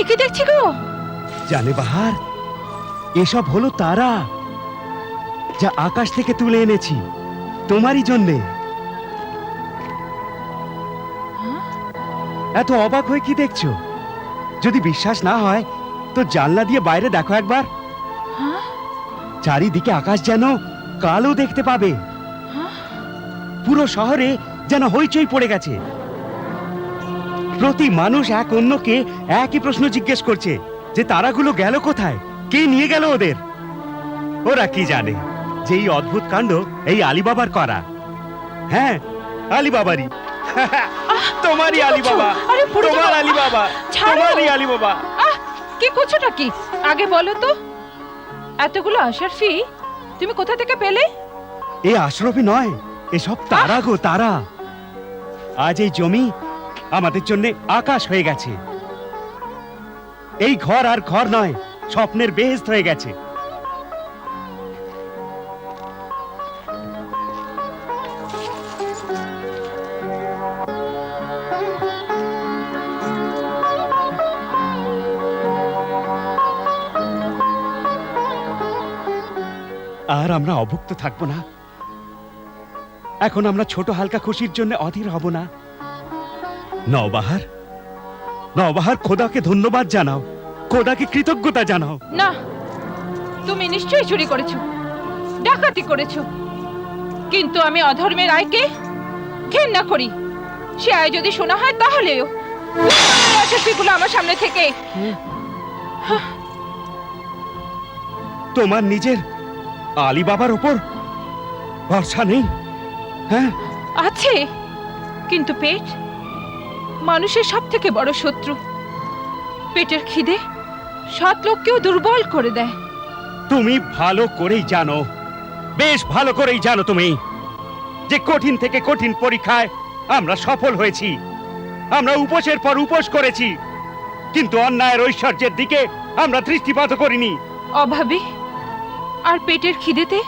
একে দেখছি গো। জানে বাহার, এসব হলো তারা, যা আকাশ থেকে তুলে এনেছি তোমারই জন্যে। এত অবাক হয়ে কি দেখছো? যদি বিশ্বাস না হয় তো জানলা দিয়ে বাইরে দেখো একবার। চারিদিকে আকাশ যেন কালো দেখতে পাবে। পুরো শহরে যেন হইচই পড়ে গেছে। প্রতি মানুষ এক অন্যকে একই প্রশ্ন জিজ্ঞেস করছে যে তারাগুলো গেল কোথায়, কে নিয়ে গেল ওদের। ওরা কি জানে যে এই অদ্ভুত কাণ্ড এই আলীবাবার করা। হ্যাঁ, আলীবাবারই। তোমারই আলীবাবা, তোমার আলীবাবা, তোমারই আলীবাবা। কি করছোটা কি আগে বলো তো? এতগুলো আশরাফি তুমি কোথা থেকে পেলে? এ আশরাফি নয়, এসব তারা গো, তারা। আজ এই জমি আমাদের জন্য আকাশ হয়ে গেছে। এই ঘর আর ঘর নয়, স্বপ্নের বেহেশত হয়ে গেছে। আর আমরা অভুক্ত থাকবো না। এখন আমরা ছোট হালকা খুশির জন্য অধীর হব না। নওবাহার, নওবাহার, খোদাকে ধন্যবাদ জানাও, খোদাকে কৃতজ্ঞতা জানাও। না, তুমি নিশ্চয়ই চুরি করেছো, ডাকাতি করেছো, কিন্তু আমি অধর্মের আয়কে ঘেন্না করি। সে আয় যদি শোনা হয় তাহলেও আশরাফিগুলো আমার সামনে থেকে। তোমার নিজের আলী বাবার উপর ভরসা নেই? হ্যাঁ আছে, কিন্তু পেট মানুষের সব থেকে বড় শত্রু। পেটের খিদে সৎ লোককেও দুর্বল করে দেয়। তুমি ভালো করেই জানো, বেশ ভালো করেই জানো তুমি, যে কঠিন থেকে কঠিন পরীক্ষায় আমরা সফল হয়েছি। আমরা উপোসের পর উপোস করেছি, কিন্তু অন্যায়ের ঐশ্বর্যের দিকে আমরা দৃষ্টিপাত করিনি। অভাবে আর পেটের খিদেতে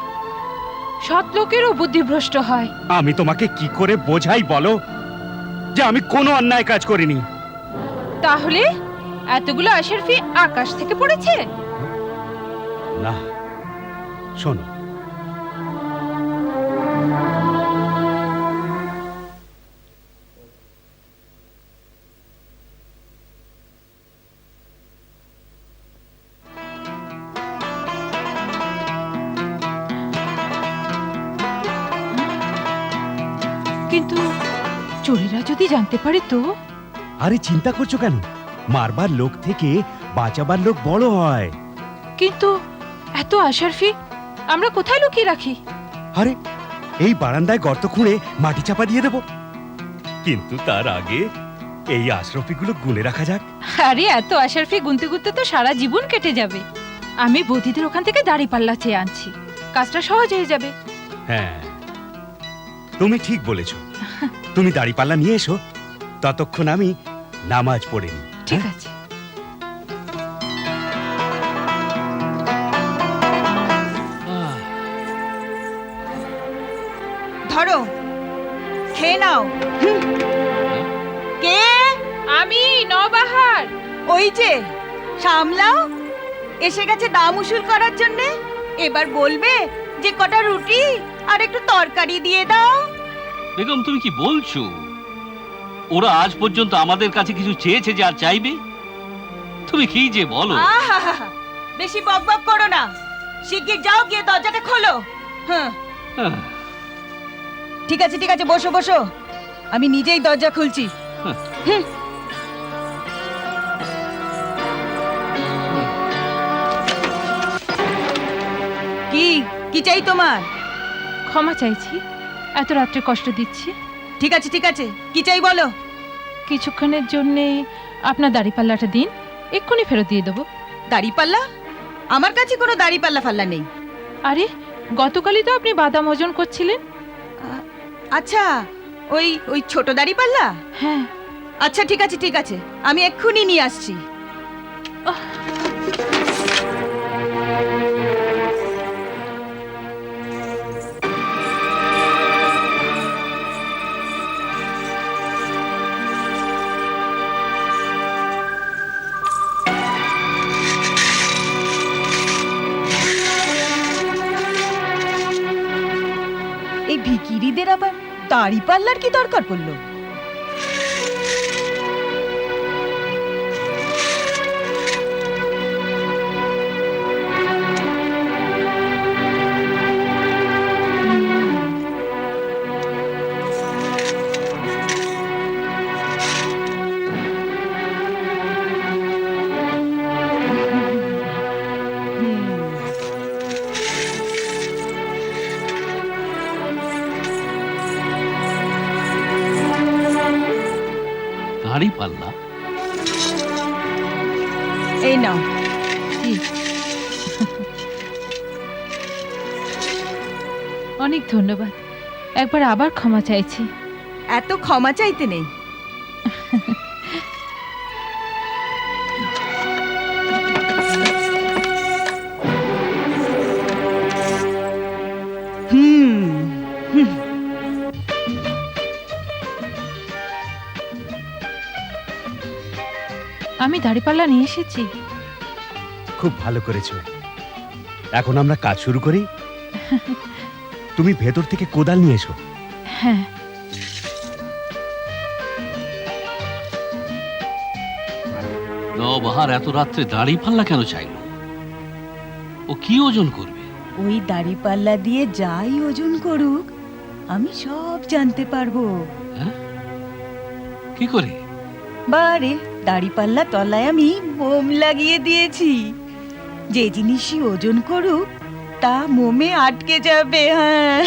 সৎ লোকেরও বুদ্ধিভ্রষ্ট হয়। আমি তোমাকে কি করে বোঝাই বলো যে আমি কোনো অন্যায় কাজ করিনি? তাহলে এতগুলো আশরাফি আকাশ থেকে পড়েছে? না, শোনো, কিন্তু চোরেরা যদি জানতে পারে তো? আরে চিন্তা করছো কেন? মারবার লোক থেকে বাঁচাবার লোক বড় হয়। কিন্তু এত আশরাফি আমরা কোথায় লুকিয়ে রাখি? আরে এই বারান্দায় গর্ত খুঁড়ে মাটি চাপা দিয়ে দেব। কিন্তু তার আগে এই আশরাফিগুলো গুনে রাখা যাক। আরে এত আশরাফি গুনতে গুনতে তো সারা জীবন কেটে যাবে। আমি বৌদিদের ওখান থেকে দাড়িপাল্লা চেয়ে আনছি, কাজটা সহজ হয়ে যাবে। হ্যাঁ, তুমি ঠিক বলেছ। তুমি দাড়িপাল্লা নিয়ে এসো, ততক্ষণ আমি নামাজ পড়ে নি। ঠিক আছে। ধরো, খেয়ে নাও। কে? আমি নওবাহার। ওই যে সামলাও, এসে গেছে দাম উসুল করার জন্যে। এবার বলবে যে কটা রুটি আর একটু তরকারি দিয়ে দাও। বেগম, তুমি কি বলছো? ওরা আজ পর্যন্ত আমাদের কাছে কিছু চেয়েছে যে আর চাইবে? তুমি কি যে বলো। আহা, বেশি বকবক করো না, শিগগির যাও, গিয়ে দরজাটা খোলো। হ্যাঁ, ঠিক আছে ঠিক আছে, বসো বসো, আমি নিজেই দরজা খুলছি। হুম। কি কি চাই তোমার? ক্ষমা চাইছি, এত রাত্রে কষ্ট দিচ্ছি। ঠিক আছে ঠিক আছে, কি চাই বলো। কিছুক্ষণের জন্যে আপনার দাড়িপাল্লাটা দিন, এক্ষুনি ফেরত দিয়ে দেবো। দাড়িপাল্লা? আমার কাছে কোনো দাড়িপাল্লা ফাল্লা নেই। আরে গতকালই তো আপনি বাদাম ওজন করছিলেন। আচ্ছা, ওই ওই ছোট দাড়িপাল্লা? হ্যাঁ। আচ্ছা ঠিক আছে ঠিক আছে, আমি এক্ষুনি নিয়ে আসছি। দাড়ি পাল্লার কি দরকার পড়লো? দাড়ি পাল্লা? এই নাও। অনেক ধন্যবাদ। একবার আবার ক্ষমা চাইছি। এত ক্ষমা চাইতে নেই। আমি দাড়িপাল্লা নিয়ে এসেছি। খুব ভালো করেছো। এখন আমরা কাজ শুরু করি। তুমি ভেতর থেকে কোদাল নিয়ে এসো। হ্যাঁ। নবাহার এত রাত্রে দাড়ি পাল্লা কেন চাইলো? ও কি ওজন করবে? ওই দাড়ি পাল্লা দিয়ে যাই ওজন করুক, আমি সব জানতে পারবো। হ্যাঁ? কি করে? বারে, দাড়ি পাল্লা তলায় আমি মোম লাগিয়ে দিয়েছি। যে জিনিসই ওজন করুক তা মোমে আটকে যাবে। হ্যাঁ।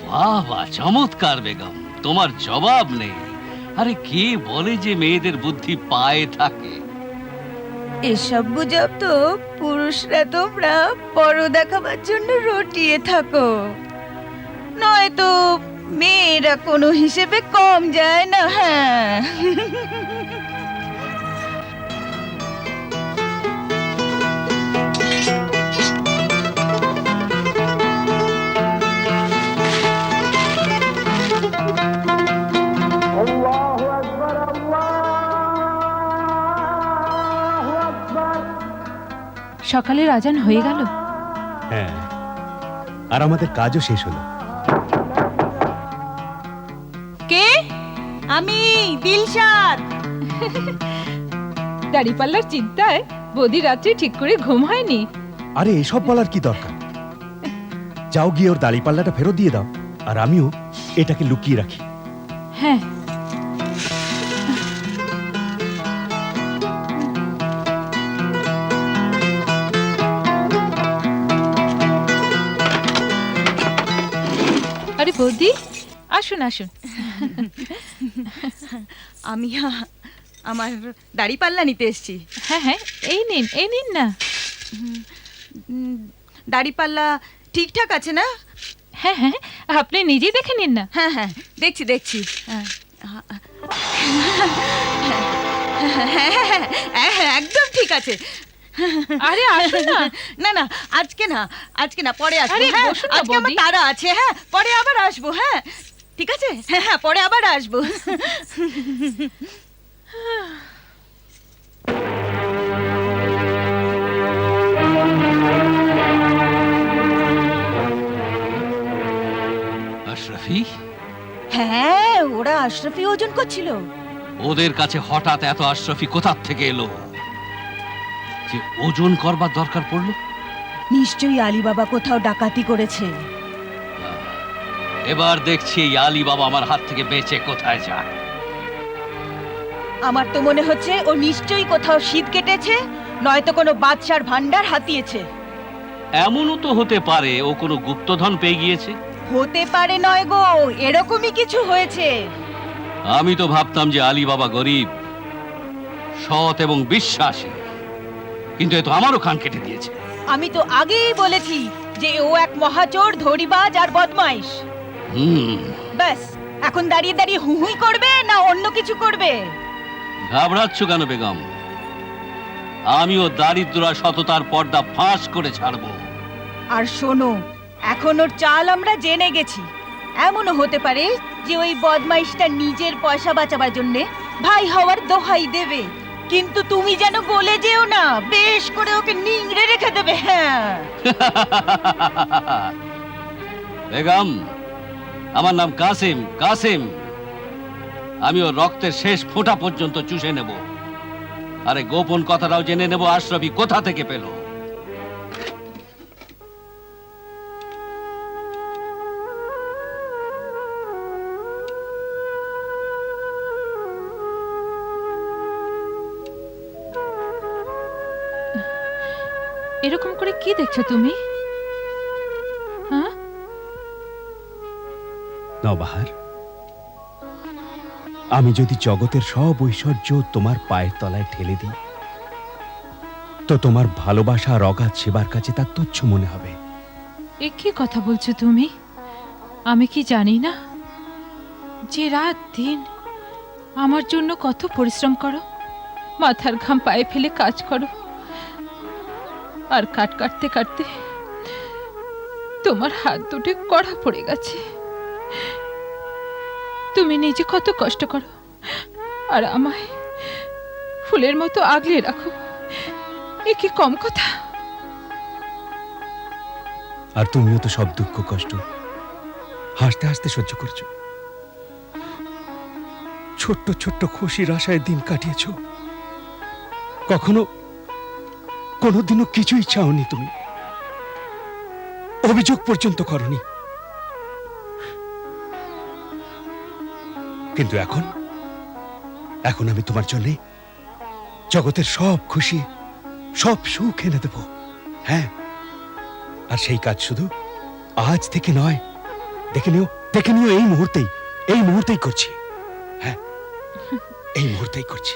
বাহ বাহ, চমৎকার বেগম, তোমার জবাব নেই। আরে কে বলে যে মেয়েদের বুদ্ধি পায়ে থাকে? এসব গুজব তো পুরুষরা তোমরা বড় দেখাবার জন্য রটিয়ে থাকো, নয়তো মেয়েরা কোনো হিসেবে কম যায় না। হ্যাঁ। সকালের আজান হয়ে গেল। হ্যাঁ, আর আমাদের কাজও শেষ হলো। কে? আমি দিলশাদ। দাড়িপাল্লার চিন্তায় বৌদি রাত্রে ঠিক করে ঘুম হয়নি। আরে এসব বলার কি দরকার? যাও গিয়ে ওর দাড়িপাল্লাটা ফেরত দিয়ে দাও, আর আমিও এটাকে লুকিয়ে রাখি। হ্যাঁ। আরে বৌদি, আসুন আসুন। আমি আমার দাড়ি পাল্লা নিতে এসেছি। হ্যাঁ হ্যাঁ, এই নিন না। দাড়ি পাল্লা ঠিকঠাক আছে না? হ্যাঁ হ্যাঁ, আপনি নিজেই দেখে নিন না। হ্যাঁ হ্যাঁ, দেখছি। হ্যাঁ, একদম ঠিক আছে। আরে আসুন না। না, আজকে না, পরে আসবো। আরে হ্যাঁ, বসুন না আজকে আমার বৌদি। তাড়া আছে। হ্যাঁ, পরে আবার আসবো। হ্যাঁ, ঠিক আছে। হ্যাঁ, পরে আবার আসবো। আশরাফি? হ্যাঁ, ওরা আশরাফি ওজন করছিল। ওদের কাছে হঠাৎ এত আশরাফি কোথার থেকে এলো যে ওজন করবার দরকার পড়লো? নিশ্চয়ই আলীবাবা কোথাও ডাকাতি করেছে। এবার দেখছি এই আলী বাবা আমার হাত থেকে বেঁচে কোথায় যায়। আমার তো মনে হচ্ছে ও নিশ্চয়ই কোথাও শীত কেটেছে, নয়তো কোনো বাদশার ভান্ডার হাতিয়েছে। এমনও তো হতে পারে ও কোনো গুপ্তধন পেয়ে গিয়েছে। হতে পারে নয় গো, এরকমই কিছু হয়েছে। আমি তো ভাবতাম যে আলী বাবা গরিব, সৎ এবং বিশ্বাসী, কিন্তু এ তো আমারও কান কেটে দিয়েছে। আমি তো আগেই বলেছি যে ও এক মহাচোর, ধড়িবাজ আর বদমাইশ। ব্যাস, এখন দাঁড়িয়ে দাঁড়িয়ে হুহুই করবে না অন্য কিছু করবে? ঘাবড়াচ্ছ কেন বেগম? আমিও দারিদ্র আর সততার পর্দা ফাঁস করে ছাড়বো। আর শোনো, এখন ওর চাল আমরা জেনে গেছি। এমনও হতে পারে যে ওই বদমাইশটা নিজের পয়সা বাঁচাবার জন্য ভাই হওয়ার দোহাই দেবে, কিন্তু তুমি যেন বলে যেও না, বেশ করে ওকে নিংড়ে রেখে দেবে। হ্যাঁ। বেগম, আমার নাম কাসেম, কাসেম। আমি ওর রক্তের শেষ ফোঁটা পর্যন্ত চুষে নেব। আরে গোপন কথাটাও জেনে নেব আশরাফি কোথা থেকে পেল। এরকম করে কি দেখছো তুমি? হ্যাঁ, নবাহার, আমি যদি জগতের সব ঐশ্বর্য তোমার পায়ের তলায় ঠেলে দিই, তো তোমার ভালোবাসা আর অগাধ সেবার কাছে তা তুচ্ছ মনে হবে। এ কি কথা বলছো তুমি? আমি কি জানি না যে রাত দিন আমার জন্য কত পরিশ্রম করো, মাথার ঘাম পায়ে ফেলে কাজ করো, আর কাটতে কাটতে তোমার হাত দুটো কড়া পড়ে গেছে। তুমি নিজে কত কষ্ট করো আর আমায় ফুলের মতো আগলে রাখো, এ কি কম কথা? আর তুমিও তো সব দুঃখ কষ্ট হাসতে হাসতে সহ্য করছো। ছোট্ট ছোট্ট খুশির আশায় দিন কাটিয়েছো। কখনো কোনোদিনও কিছুই চাওনি তুমি, অভিযোগ পর্যন্ত করনি। কিন্তু এখন এখন আমি তোমার জন্য জগতের সব খুশি, সব সুখ এনে দেব। হ্যাঁ, আর সেই কাজ শুধু আজ থেকে নয়, দেখে নিও এই মুহূর্তেই করছি। হ্যাঁ, এই মুহূর্তেই করছি।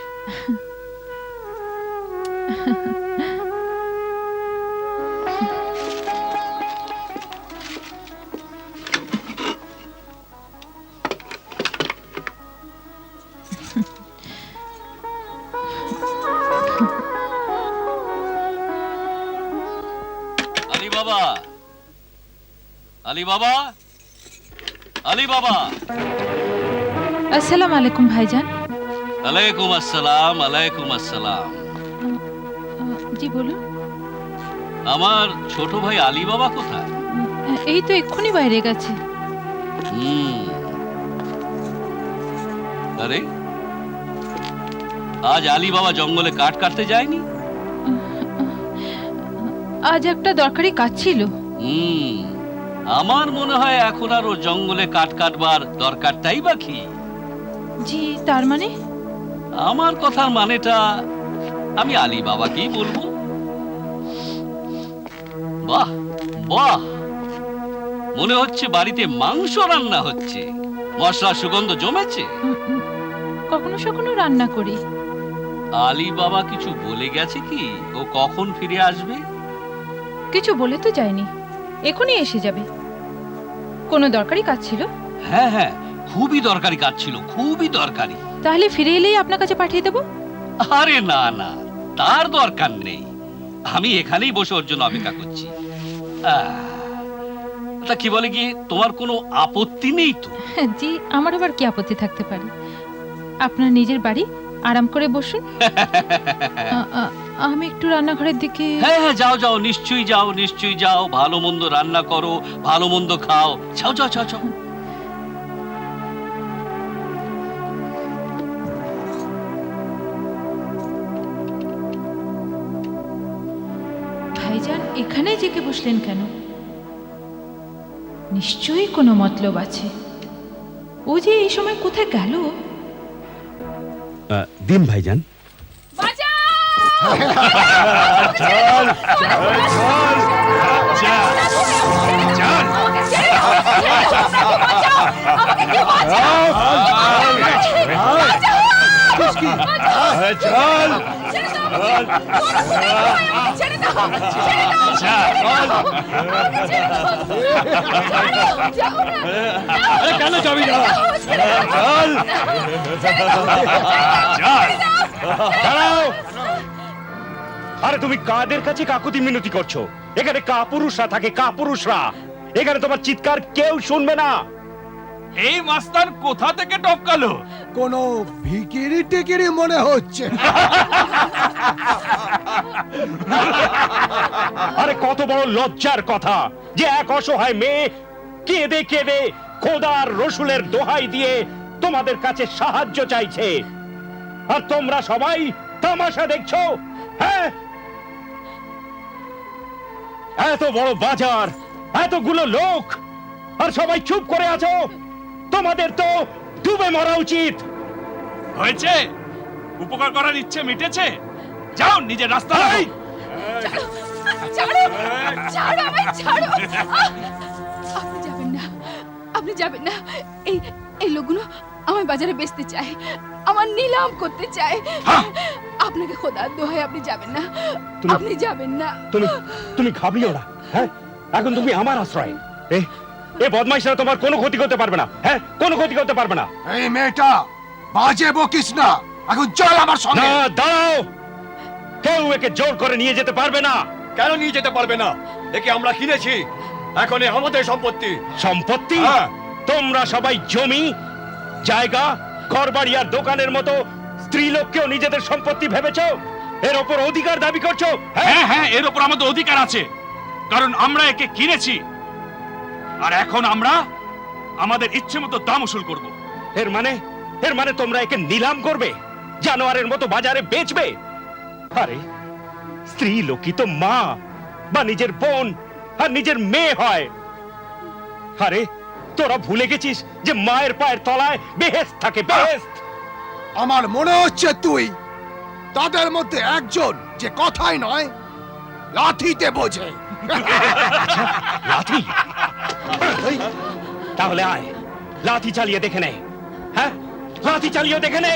আলী বাবা, আলী বাবা, আলী বাবা। আসসালামু আলাইকুম ভাইজান। আলাইকুম আসসালাম, আলাইকুম আসসালাম। জি বলুন। আমার ছোট ভাই আলী বাবা কোথায়? এই তো এক্ষুনি বাইরে গেছে। আরে আজ আলী বাবা জঙ্গলে কাঠ কাটতে যায়নি? আজ একটা দরকারি কাজ ছিল। আমার মনে হয় এখন আর ও জঙ্গলে কাঠ কাটবার দরকারটাই বাকি। জি, তার মানে? আমার কথার মানেটা আমি আলী বাবাকেই বলবো। বাহ বাহ, মনে হচ্ছে বাড়িতে মাংস রান্না হচ্ছে, মশলার সুগন্ধ জমেছে। কখনো কখনো রান্না করি। আলী বাবা কিছু বলে গেছে কি ও কখন ফিরে আসবে? কিছু বলে তো যায়নি, এখনই এসে যাবে। কোনো দরকারি কাজ ছিল? হ্যাঁ হ্যাঁ, খুবই দরকারি কাজ ছিল, খুবই দরকারি। তাহলে ফিরে এলেই আপনার কাছে পাঠিয়ে দেবো। আরে না না, তার দরকার নেই, আমি এখানেই বসে ওর জন্য অপেক্ষা করছি। তা কি বলে কি, তোমার কোনো আপত্তি নেই তো? জি, আমার আবার কি আপত্তি থাকতে পারে? আপনার নিজের বাড়ি, আরাম করে বসুন। আমি একটু রান্নাঘরের দিকে। হ্যাঁ হ্যাঁ, যাও যাও, নিশ্চয়ই যাও, ভালো মন্দ রান্না করো, ভালো মন্দ খাও, যাও যাও যাও যাও। ভাইজান এখানে জেগে বসলেন কেন? নিশ্চয়ই কোনো মতলব আছে। ও যে এই সময় কোথায় গেল? দিন ভাইজান। কেন যাবি না? আরে তুমি কাদের কাছে কাকুতি মিনতি করছো? এখানে কাপুরুষরা থাকে, কাপুরুষরা। এখানে তোমার চিৎকার কেউ শুনবে না। এই মাস্তান কোথা থেকে টপকালো? কোনো ভিকিরি টিকিরি মনে হচ্ছে। আরে কত বড় লজ্জার কথা যে এক অসহায় মেয়ে কেঁদে কেঁদে খোদার রসুলের দোহাই দিয়ে তোমাদের কাছে সাহায্য চাইছে, আর তোমরা সবাই তামাশা দেখছো। হ্যাঁ, এত বড় বাজার, এতগুলো লোক, আর সবাই চুপ করে আছো। তোমাদের তো ডুবে মরা উচিত। হয়েছে, উপকার করার ইচ্ছে মিটেছে, যাও নিজের রাস্তা এই, ছাড়ো, ছাড়ো আমায়, ছাড়ো। আপনি যাবেন না, আপনি যাবেন না। এই এই লোকগুলো আমায় বাজারে বেচতে চায়, আমার নিলাম করতে চায়। আপনাকে খোদার দোহাই, আপনি যাবেন না, তুমি- আপনি যাবেন না। তুমি ঘাবড়িও না। হ্যাঁ, এখন তুমি আমার আশ্রয়। এ বদমাইশরা তোমার কোনো ক্ষতি করতে পারবে না। হ্যাঁ, কোনো ক্ষতি করতে পারবে না। এই মেয়েটা বাজে বকিস না, এখন চল আমার না, সঙ্গে। দাঁড়াও। কেউ একে জোর করে নিয়ে যেতে পারবে না। কেন নিয়ে যেতে পারবে না? একে আমরা কিনেছি, এখন এ আমাদের সম্পত্তি। সম্পত্তি? হ্যাঁ। তোমরা সবাই জমি, জায়গা, ঘরবাড়ি আর দোকানের মতো স্ত্রীলোককেও নিজেদের সম্পত্তি ভেবেছো? এর ওপর অধিকার দাবি করছো? হ্যাঁ হ্যাঁ, এর উপর আমাদের অধিকার আছে, কারণ আমরা একে কিনেছি, আর এখন আমরা আমাদের ইচ্ছে মতো দাম উসুল করব। এর মানে তোমরা একে নিলাম করবে, জানোয়ারের মতো বাজারে বেচবে? আরে, স্ত্রী লোকই তো মা বা নিজের বোন আর নিজের মেয়ে হয়। আরে, তোরা ভুলে গেছিস যে মায়ের পায়ের তলায় বেহেশত থাকে, বেহেশত। আমার মনে হচ্ছে তুই তাদের মধ্যে একজন, যে কথাই নয় লাঠিতে বোঝে। লাঠি? তাহলে আয়, লাঠি চালিয়ে দেখে নে। হ্যাঁ, লাঠি চালিয়ে দেখে নে।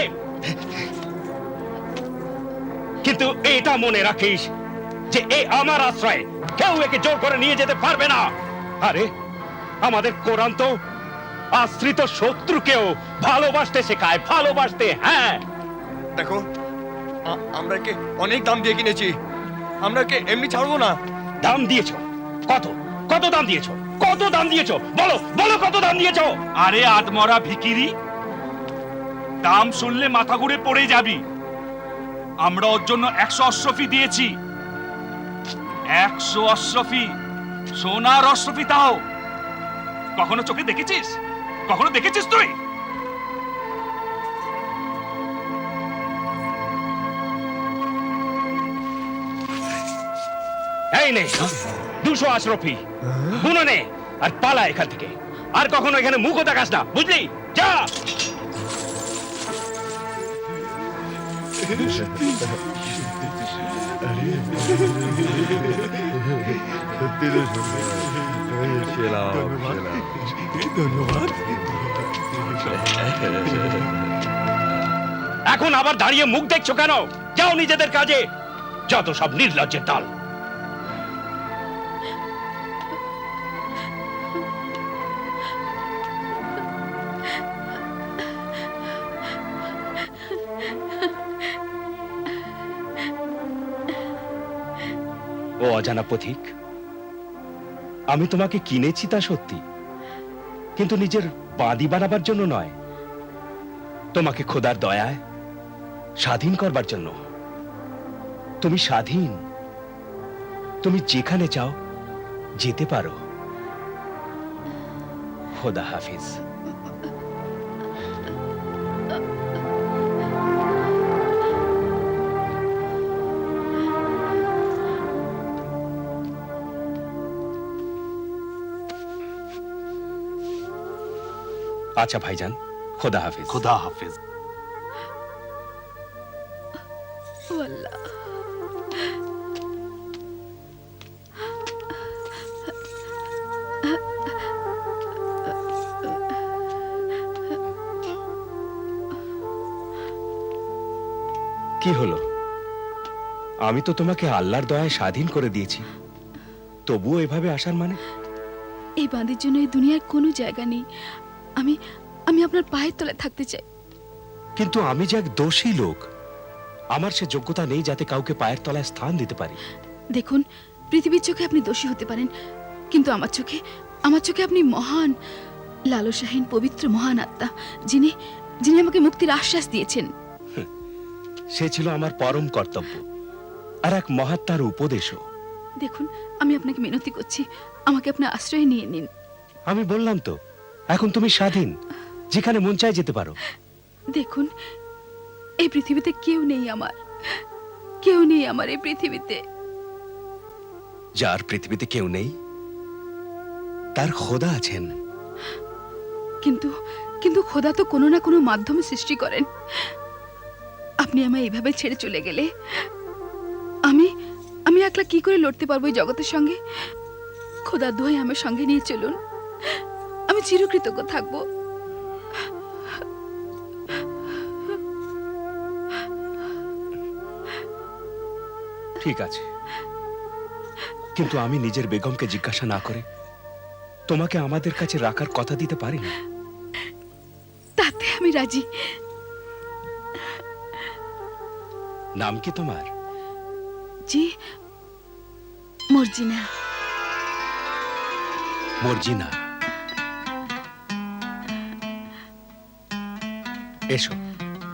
কিন্তু এটা মনে রাখিস যে এ আমার আশ্রয়, কেউ একে জোর করে নিয়ে যেতে পারবে না। আরে, আমাদের কোরআন তো আশ্রিত শত্রুকেও ভালোবাসতে শেখায়, ভালোবাসতে। হ্যাঁ, দেখো, আমরা একে অনেক দাম দিয়ে কিনেছি, আমরা একে এমনি ছাড়বো না। দাম দিয়েছো? কত কত দাম দিয়েছো? কত দাম দিয়েছো? বলো বলো, কত দাম দিয়েছো? আরে আদমরা ভিকিরি, দাম শুনলে মাথা ঘুরে পড়ে যাবি। আমরা ওর জন্য 100 অশ্রফি দিয়েছি। 100 অশ্রফি, সোনার অশ্রফি। তাও কখনো চোখে দেখেছিস? কখনো দেখেছিস তুই? এই নে 200 আশরফি, গুনে নে আর পালা এখান থেকে। আর কখনো এখানে মুখও দেখাস না, বুঝলি? যা। এখন আবার দাঁড়িয়ে মুখ দেখছো কেন? যাও নিজেদের কাজে। যত সব নির্লজ্জের দল। ও অজানা পথিক, আমি তোমাকে কিনেছি তা সত্যি, কিন্তু নিজের বাঁধি বানাবার জন্য নয়, তোমাকে খোদার দয়ায় স্বাধীন করবার জন্য। তুমি স্বাধীন, তুমি যেখানে চাও যেতে পারো। খোদা হাফিজ। আচ্ছা ভাইজান, খোদা হাফিজ। খোদা হাফেজ। ও আল্লাহ, কি হলো? আমি তো তোমাকে আল্লাহর দয়ায় স্বাধীন করে দিয়েছি, তবুও এভাবে আসার মানে? এই বাঁধের জন্য এই দুনিয়ার কোনো জায়গা নেই। আমি আমি আপনার পায়ের তলায় থাকতে চাই। কিন্তু আমি যে এক দোষী লোক, আমার সে যোগ্যতা নেই যাতে কাউকে পায়ের তলায় স্থান দিতে পারি। দেখুন, পৃথিবীর চোখে আপনি দোষী হতে পারেন, কিন্তু আমার চোখে আপনি মহান, লালসাহীন পবিত্র মহান আত্মা, যিনি যিনি আমাকে মুক্তির আশ্বাস দিয়েছেন। সে ছিল আমার পরম কর্তব্য, আর এক মহাত্মার উপদেশও। দেখুন, আমি আপনাকে মিনতি করছি, আমাকে আপনার আশ্রয় নিয়ে নিন। আমি বললাম তো, এখন তুমি স্বাধীন, যেখানে মন চায় যেতে পারো। দেখুন, এই পৃথিবীতে কেউ নেই আমার, কেউ নেই আমার এই পৃথিবীতে। যার পৃথিবীতে কেউ নেই তার খোদা আছেন। কিন্তু কিন্তু খোদা তো কোনো না কোনো মাধ্যমে সৃষ্টি করেন। আপনি আমায় এভাবে ছেড়ে চলে গেলে আমি আমি একলা কি করে লড়তে পারবো এই জগতের সঙ্গে? খোদা দোহাই আমার সঙ্গে নিয়ে চলুন, আমি চিরকৃতজ্ঞ থাকবো। ঠিক আছে, কিন্তু আমি নিজের বেগমকে জিজ্ঞাসা না করে তোমাকে আমাদের কাছে রাখার কথা দিতে পারি না। তাতে আমি রাজি। নাম কি তোমার? জি, মর্জিনা। মর্জিনা। এসো।